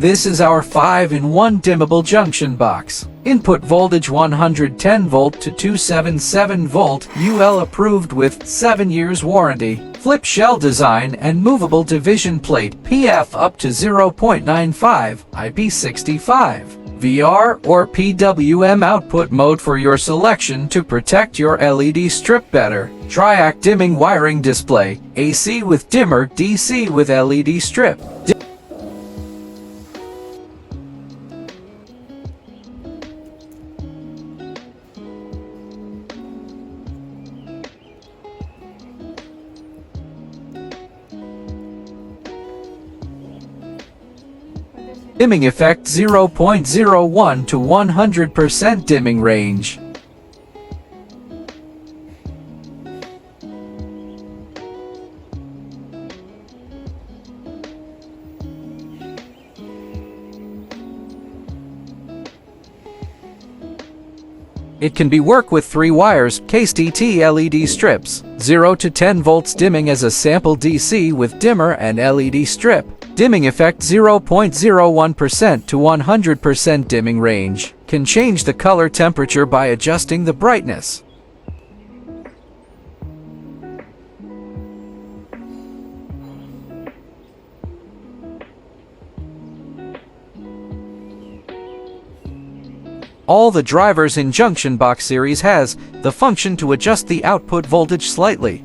This is our 5-in-1 dimmable junction box. Input voltage 110 volt to 277 volt, UL approved with 7 years warranty. Flip shell design and movable division plate, PF up to 0.95, IP65. VR or PWM output mode for your selection to protect your LED strip better. Triac dimming wiring display, AC with dimmer, DC with LED strip. Dimming effect 0.01 to 100% dimming range. It can be worked with 3 wires, CaseDT LED strips, 0 to 10 volts dimming as a sample DC with dimmer and LED strip. Dimming effect 0.01% to 100% dimming range. Can change the color temperature by adjusting the brightness. All the drivers in Junction Box series has the function to adjust the output voltage slightly.